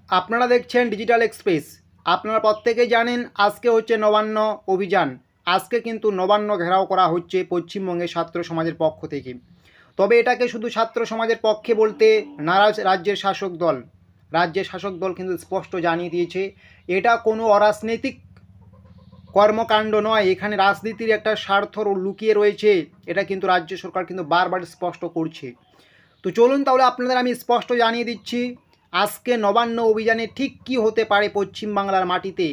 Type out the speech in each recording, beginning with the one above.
আপনারা দেখছেন digital express. আপনারা প্রত্যেকেই জানেন আজকে হচ্ছে নবান্ন অভিযান। আজকে কিন্তু নবান্ন ঘেরাও করা হচ্ছে পশ্চিমবঙ্গের ছাত্র সমাজের পক্ষ থেকে। তবে এটাকে শুধু ছাত্র সমাজের পক্ষে বলতে নারাজ রাজ্যের শাসক দল। রাজ্যের শাসক দল কিন্তু স্পষ্ট জানিয়ে দিয়েছে এটা কোনো অরাজনৈতিক কর্মকাণ্ড নয়, এখানে রাজনীতির একটা স্বার্থ লুকিয়ে রয়েছে। এটা কিন্তু রাজ্য সরকার কিন্তু বারবার স্পষ্ট করছে। তো চলুন তাহলে আপনাদের আমি স্পষ্ট জানিয়ে দিচ্ছি আজকে নবান্ন অভিযানে ঠিক কি হতে পারে পশ্চিমবাংলার মাটিতে।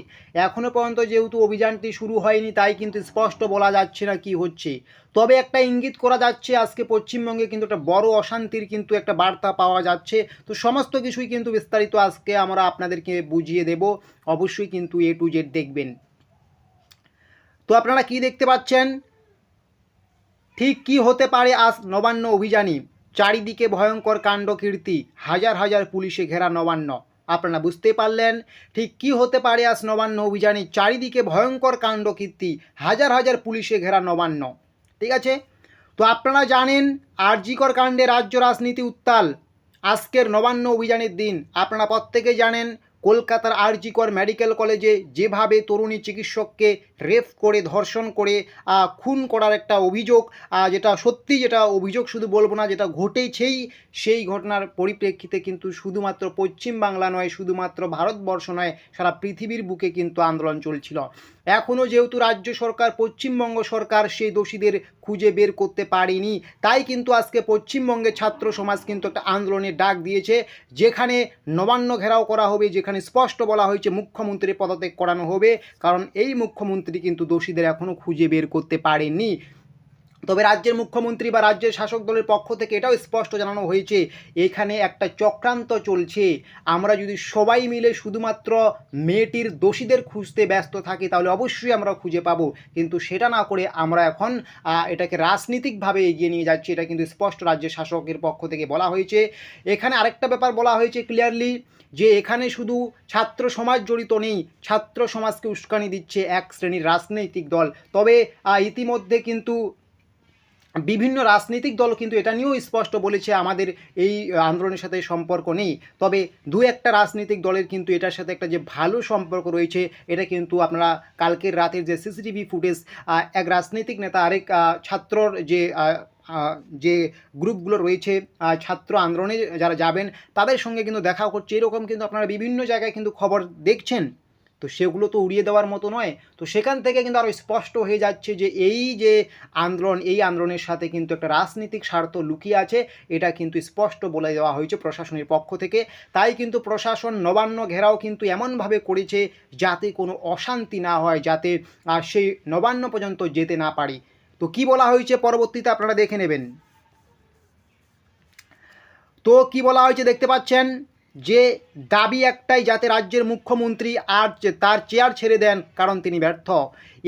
এখনও পর্যন্ত যেহেতু অভিযানটি শুরু হয়নি, তাই কিন্তু স্পষ্ট বলা যাচ্ছে না কি হচ্ছে। তবে একটা ইঙ্গিত করা যাচ্ছে আজকে পশ্চিমবঙ্গে কিন্তু একটা বড় অশান্তির কিন্তু একটা বার্তা পাওয়া যাচ্ছে। তো সমস্ত কিছুই কিন্তু বিস্তারিত আজকে আমরা আপনাদেরকে বুঝিয়ে দেব। অবশ্যই কিন্তু A to Z দেখবেন। তো আপনারা কি দেখতে পাচ্ছেন, ঠিক কি হতে পারে আজ নবান্ন অভিযানে। চারিদিকে ভয়ঙ্কর কাণ্ড কীর্তি, হাজার হাজার পুলিশে ঘেরা নবান্ন। আপনারা বুঝতে পারলেন ঠিক কি হতে পারে আজ নবান্ন অভিযানে। চারিদিকে ভয়ঙ্কর কাণ্ড কীর্তি, হাজার হাজার পুলিশে ঘেরা নবান্ন। ঠিক আছে, তো আপনারা জানেন আরজিকর কাণ্ডে রাজ্য রাজনীতি উত্তাল। আজকের নবান্ন অভিযানের দিন আপনারা প্রত্যেকে জানেন কলকাতার আরজিকর মেডিকেল কলেজে যেভাবে তরুণী চিকিৎসককে রেপ করে ধর্ষণ করে খুন করার একটা অভিযোগ, যেটা সত্যি, যেটা অভিযোগ শুধু বলবো না, যেটা ঘটেছেই, সেই ঘটনার পরিপ্রেক্ষিতে কিন্তু শুধুমাত্র পশ্চিমবাংলা নয়, শুধুমাত্র ভারতবর্ষ নয়, সারা পৃথিবীর বুকে কিন্তু আন্দোলন চলছিল। এখনও যেহেতু রাজ্য সরকার, পশ্চিমবঙ্গ সরকার সেই দোষীদের খুঁজে বের করতে পারেনি, তাই কিন্তু আজকে পশ্চিমবঙ্গের ছাত্র সমাজ কিন্তু একটা আন্দোলনের ডাক দিয়েছে, যেখানে নবান্ন ঘেরাও করা হবে, যেখানে স্পষ্ট বলা হয়েছে মুখ্যমন্ত্রীর পদত্যাগ করানো হবে, কারণ এই মুখ্যমন্ত্রী কিন্তু দোষীদের এখনও খুঁজে বের করতে পারেননি। তবে রাজ্যের মুখ্যমন্ত্রী বা রাজ্যের শাসক দলের পক্ষ থেকে এটাও স্পষ্ট জানানো হয়েছে এখানে একটা চক্রান্ত চলছে। আমরা যদি সবাই মিলে শুধুমাত্র মেয়েটির দোষীদের খুঁজতে ব্যস্ত থাকি তাহলে অবশ্যই আমরা খুঁজে পাবো, কিন্তু সেটা না করে আমরা এখন এটাকে রাজনীতিকভাবে এগিয়ে নিয়ে যাচ্ছি। এটা কিন্তু স্পষ্ট রাজ্যের শাসকের পক্ষ থেকে বলা হয়েছে। এখানে আরেকটা ব্যাপার বলা হয়েছে ক্লিয়ারলি, যে এখানে শুধু ছাত্র সমাজ জড়িত নেই, ছাত্র সমাজকে উস্কানি দিচ্ছে এক শ্রেণীর রাজনৈতিক দল। তবে ইতিমধ্যে কিন্তু বিভিন্ন রাজনৈতিক দল কিন্তু এটা নিয়েও স্পষ্ট বলেছে আমাদের এই আন্দোলনের সাথে সম্পর্ক নেই। তবে দু একটা রাজনৈতিক দলের কিন্তু এটার সাথে একটা যে ভালো সম্পর্ক রয়েছে, এটা কিন্তু আপনারা কালকের রাতের যে সিসিটিভি ফুটেজ, এক রাজনৈতিক নেতা আরেক ছাত্রর যে গ্রুপগুলো রয়েছে, ছাত্র আন্দোলনে যারা যাবেন তাদের সঙ্গে কিন্তু দেখা করছে, এরকম কিন্তু আপনারা বিভিন্ন জায়গায় কিন্তু খবর দেখছেন। তো সেগুলো তো উড়িয়ে দেওয়ার মতো নয়। তো সেখান থেকে কিন্তু আরও স্পষ্ট হয়ে যাচ্ছে যে এই যে আন্দোলন, এই আন্দোলনের সাথে কিন্তু একটা রাজনৈতিক স্বার্থ লুকিয়ে আছে। এটা কিন্তু স্পষ্ট বলে দেওয়া হয়েছে প্রশাসনের পক্ষ থেকে। তাই কিন্তু প্রশাসন নবান্ন ঘেরাও কিন্তু এমনভাবে করেছে যাতে কোনো অশান্তি না হয়, যাতে সেই নবান্ন পর্যন্ত যেতে না পারি। তো কি বলা হয়েছে পরবর্তীতে আপনারা দেখে নেবেন। তো কি বলা হয়েছে দেখতে পাচ্ছেন, যে দাবি একটাই, যাতে রাজ্যের মুখ্যমন্ত্রী আর তার চেয়ার ছেড়ে দেন কারণ তিনি ব্যর্থ।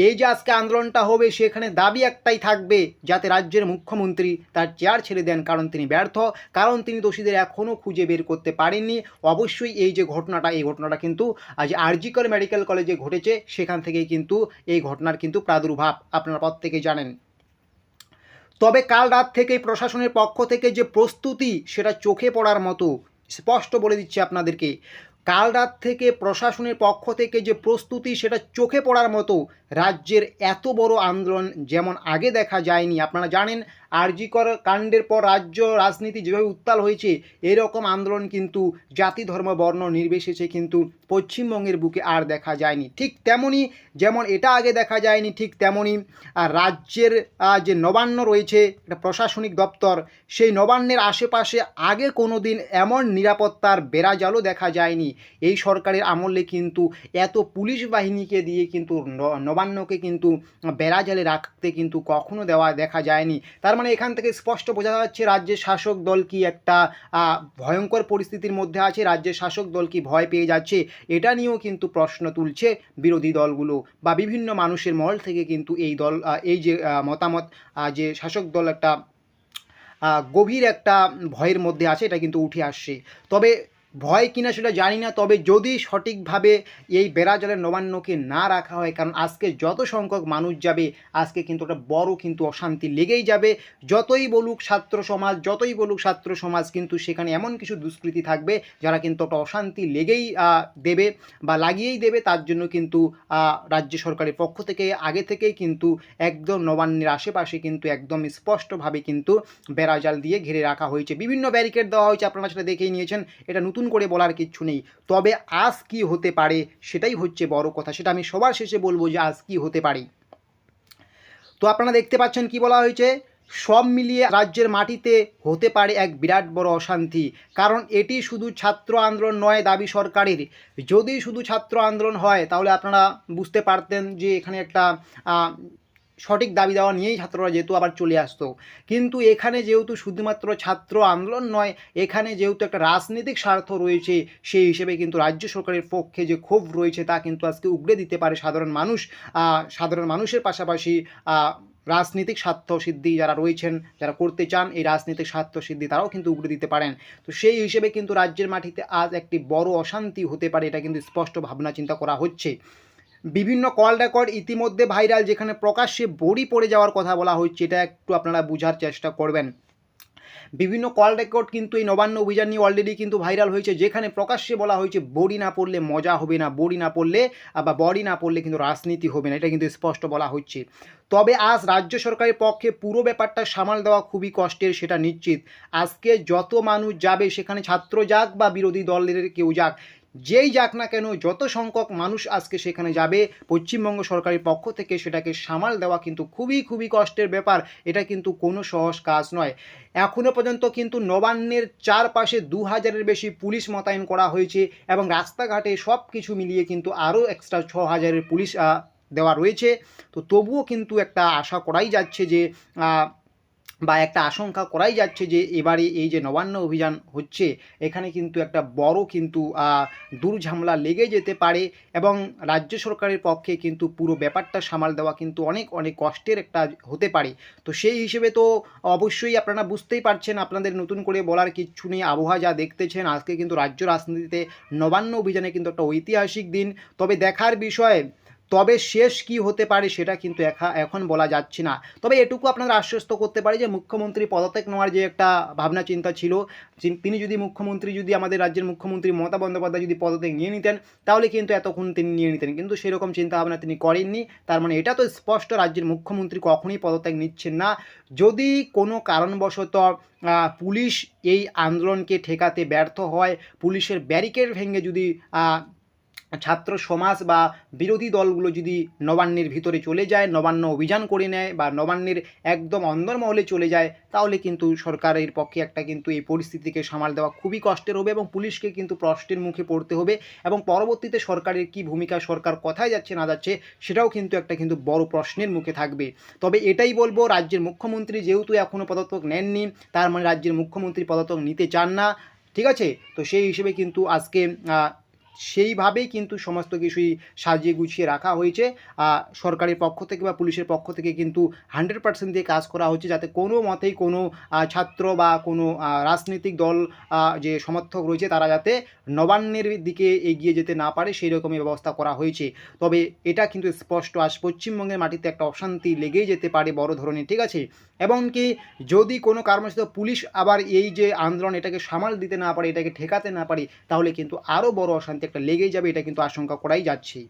এই যে আজকে আন্দোলনটা হবে সেখানে দাবি একটাই থাকবে, যাতে রাজ্যের মুখ্যমন্ত্রী তার চেয়ার ছেড়ে দেন কারণ তিনি ব্যর্থ, কারণ তিনি দোষীদের এখনও খুঁজে বের করতে পারেননি। অবশ্যই এই যে ঘটনাটা, এই ঘটনাটা কিন্তু আজ আরজিকর মেডিকেল কলেজে ঘটেছে, সেখান থেকেই কিন্তু এই ঘটনার কিন্তু প্রাদুর্ভাব আপনারা প্রত্যেকেই জানেন। তবে কাল রাত থেকেই প্রশাসনের পক্ষ থেকে যে প্রস্তুতি সেটা চোখে পড়ার মতো, স্পষ্ট বলে দিচ্ছে আপনাদেরকে। কাল রাত থেকে প্রশাসনের পক্ষ থেকে যে প্রস্তুতি সেটা চোখে পড়ার মতো। রাজ্যের এত বড় আন্দোলন যেমন আগে দেখা যায়নি। আপনারা জানেন আরজিকর কাণ্ডের পর রাজ্য রাজনীতি যেভাবে উত্তাল হয়েছে, এরকম আন্দোলন কিন্তু জাতি ধর্ম বর্ণ নির্বিশেষে কিন্তু পশ্চিমবঙ্গের বুকে আর দেখা যায়নি। ঠিক তেমনই, যেমন এটা আগে দেখা যায়নি, ঠিক তেমনই রাজ্যের যে নবান্ন রয়েছে, একটা প্রশাসনিক দপ্তর, সেই নবান্নের আশেপাশে আগে কোনো দিন এমন নিরাপত্তার বেড়াজালও দেখা যায়নি। এই সরকারের আমলে কিন্তু এত পুলিশ বাহিনীকে দিয়ে কিন্তু নবান্নকে কিন্তু বেড়াজালে রাখতে কিন্তু কখনো দেখা যায়নি। তার মানে এখান থেকে স্পষ্ট বোঝা যাচ্ছে রাজ্যের শাসক দল কি একটা ভয়ঙ্কর পরিস্থিতির মধ্যে আছে, রাজ্যের শাসক দল কি ভয় পেয়ে যাচ্ছে। এটা নিয়েও কিন্তু প্রশ্ন তুলছে বিরোধী দলগুলো বা বিভিন্ন মানুষের মহল থেকে কিন্তু এই যে মতামত, যে শাসক দল একটা গভীর একটা ভয়ের মধ্যে আছে, এটা কিন্তু উঠে আসছে। তবে ভয় কিনা সেটা জানি না, তবে যদি সঠিকভাবে এই বেড়াজালের নবান্নকে না রাখা হয়, কারণ আজকে যত সংখ্যক মানুষ যাবে আজকে কিন্তু একটা বড় কিন্তু অশান্তি লেগেই যাবে। যতই বলুক ছাত্র সমাজ কিন্তু সেখানে এমন কিছু দুষ্কৃতী থাকবে যারা কিন্তু একটা অশান্তি লেগেই দেবে বা লাগিয়েই দেবে। তার জন্য কিন্তু রাজ্য সরকারের পক্ষ থেকে আগে থেকেই কিন্তু একদম নবান্নের আশেপাশে কিন্তু একদম স্পষ্টভাবে কিন্তু বেড়াজাল দিয়ে ঘিরে রাখা হয়েছে, বিভিন্ন ব্যারিকেড দেওয়া হয়েছে, আপনারা সেটা দেখেই নিয়েছেন, এটা নতুন করে বলার কিচ্ছু নেই। তবে আজ কি হতে পারে সেটাই হচ্ছে বড় কথা, সেটা আমি সবার শেষে বলবো যে আজ কি হতে পারে। তো আপনারা দেখতে পাচ্ছেন কি বলা হয়েছে, সব মিলিয়ে রাজ্যের মাটিতে হতে পারে এক বিরাট বড় অশান্তি, কারণ এটি শুধু ছাত্র আন্দোলন নয় দাবি সরকারের। যদি শুধু ছাত্র আন্দোলন হয় তাহলে আপনারা বুঝতে পারতেন যে এখানে একটা সঠিক দাবি দেওয়া নিয়েই ছাত্ররা যেহেতু আবার চলে আসতো, কিন্তু এখানে যেহেতু শুধুমাত্র ছাত্র আন্দোলন নয়, এখানে যেহেতু একটা রাজনৈতিক স্বার্থ রয়েছে, সেই হিসেবে কিন্তু রাজ্য সরকারের পক্ষে যে ক্ষোভ রয়েছে তা কিন্তু আজকে উগড়ে দিতে পারে সাধারণ মানুষের পাশাপাশি রাজনৈতিক স্বার্থসিদ্ধি যারা রয়েছেন, যারা করতে চান এই রাজনৈতিক স্বার্থসিদ্ধি, তারাও কিন্তু উগড়ে দিতে পারেন। তো সেই হিসেবে কিন্তু রাজ্যের মাটিতে আজ একটি বড় অশান্তি হতে পারে, এটা কিন্তু স্পষ্ট ভাবনা চিন্তা করা হচ্ছে। বিভিন্ন কল রেকর্ড ইতিমধ্যে ভাইরাল, যেখানে প্রকাশ্যে বড়ি পড়ে যাওয়ার কথা বলা হচ্ছে, এটা একটু আপনারা বোঝার চেষ্টা করবেন। বিভিন্ন কল রেকর্ড কিন্তু এই নবান্ন অভিযান নিয়ে অলরেডি কিন্তু ভাইরাল হয়েছে, যেখানে প্রকাশ্যে বলা হয়েছে বড়ি না পড়লে মজা হবে না, বড়ি না পড়লে কিন্তু রাজনীতি হবে না, এটা কিন্তু স্পষ্ট বলা হচ্ছে। তবে আজ রাজ্য সরকারের পক্ষে পুরো ব্যাপারটা সামাল দেওয়া খুবই কষ্টের, সেটা নিশ্চিত। আজকে যত মানুষ যাবে, সেখানে ছাত্র যাক বা বিরোধী দলের কেউ যাক, যেই যাক না কেন, যত সংখ্যক মানুষ আজকে সেখানে যাবে পশ্চিমবঙ্গ সরকারের পক্ষ থেকে সেটাকে সামাল দেওয়া কিন্তু খুবই কষ্টের ব্যাপার, এটা কিন্তু কোনো সহজ কাজ নয়। এখনও পর্যন্ত কিন্তু নবান্নের চারপাশে 2000-এর বেশি পুলিশ মোতায়েন করা হয়েছে, এবং রাস্তাঘাটে সব কিছু মিলিয়ে কিন্তু আরও এক্সট্রা 6000-এর পুলিশ দেওয়া রয়েছে। তো তবুও কিন্তু একটা আশা করাই যাচ্ছে যে বা একটা আশঙ্কা করাই যাচ্ছে যে এবারে এই যে নবান্ন অভিযান হচ্ছে, এখানে কিন্তু একটা বড় কিন্তু দুর্ঝামেলা লেগে যেতে পারে, এবং রাজ্য সরকারের পক্ষে কিন্তু পুরো ব্যাপারটা সামাল দেওয়া কিন্তু অনেক কষ্টের একটা হতে পারে। তো সেই হিসেবে তো অবশ্যই আপনারা বুঝতেই পারছেন, আপনাদের নতুন করে বলার কিচ্ছু নেই। আবহাওয়া যা দেখতেছেন, আজকে কিন্তু রাজ্য রাজনীতিতে নবান্ন অভিযানে কিন্তু একটা ঐতিহাসিক দিন। তবে দেখার বিষয়, তবে শেষ কি হতে পারে সেটা কিন্তু এখন বলা যাচ্ছে না। তবে এটুকু আপনারা আশ্বস্ত করতে পারি যে মুখ্যমন্ত্রী পদত্যাগ নেওয়ার যে একটা ভাবনা চিন্তা ছিল, তিনি যদি আমাদের রাজ্যের মুখ্যমন্ত্রী মমতা বন্দ্যোপাধ্যায় যদি পদত্যাগ নিয়ে নিতেন, তাহলে কিন্তু এতক্ষণ তিনি নিয়ে নিতেন, কিন্তু সেরকম চিন্তাভাবনা তিনি করেননি। তার মানে এটা তো স্পষ্ট, রাজ্যের মুখ্যমন্ত্রী কখনোই পদত্যাগ নিচ্ছেন না। যদি কোনো কারণবশত পুলিশ এই আন্দোলনকে ঠেকাতে ব্যর্থ হয়, পুলিশের ব্যারিকেড ভেঙে যদি ছাত্র সমাজ বা বিরোধী দলগুলো যদি নবান্নের ভিতরে চলে যায়, নবান্ন অভিযান করে নেয় বা নবান্নের একদম অন্দরমহলে চলে যায়, তাহলে কিন্তু সরকারের পক্ষে একটা কিন্তু এই পরিস্থিতিকে সামাল দেওয়া খুবই কষ্টের হবে, এবং পুলিশকে কিন্তু প্রশ্নের মুখে পড়তে হবে, এবং পরবর্তীতে সরকারের কি ভূমিকা, সরকার কোথায় যাচ্ছে না যাচ্ছে, সেটাও কিন্তু বড় প্রশ্নের মুখে থাকবে। তবে এটাই বলবো, রাজ্যের মুখ্যমন্ত্রী যেহেতু এখনও পদত্যাগ নেননি, তার মানে রাজ্যের মুখ্যমন্ত্রী পদত্যাগ নিতে চান না, ঠিক আছে। তো সেই হিসেবে কিন্তু আজকে সেইভাবেই কিন্তু সমস্ত কিছুই সাজিয়ে গুছিয়ে রাখা হয়েছে। সরকারের পক্ষ থেকে বা পুলিশের পক্ষ থেকে কিন্তু 100% দিয়ে কাজ করা হচ্ছে, যাতে কোনো মতেই কোনো ছাত্র বা কোনো রাজনৈতিক দল যে সমর্থক রয়েছে তারা যাতে নবান্নের দিকে এগিয়ে যেতে না পারে, সেই রকমই ব্যবস্থা করা হয়েছে। তবে এটা কিন্তু স্পষ্ট, আজ পশ্চিমবঙ্গের মাটিতে একটা অশান্তি লেগেই যেতে পারে বড় ধরনের, ঠিক আছে। এবং কি যদি কোনো কারণবশত পুলিশ আবার এই যে আন্দোলন এটাকে সামাল দিতে না পারে, এটাকে ঠেকাতে না পারে, তাহলে কিন্তু আরও বড় অশান্তি একটা লেগেই যাবে, এটা কিন্তু আশঙ্কা করাই যাচ্ছে।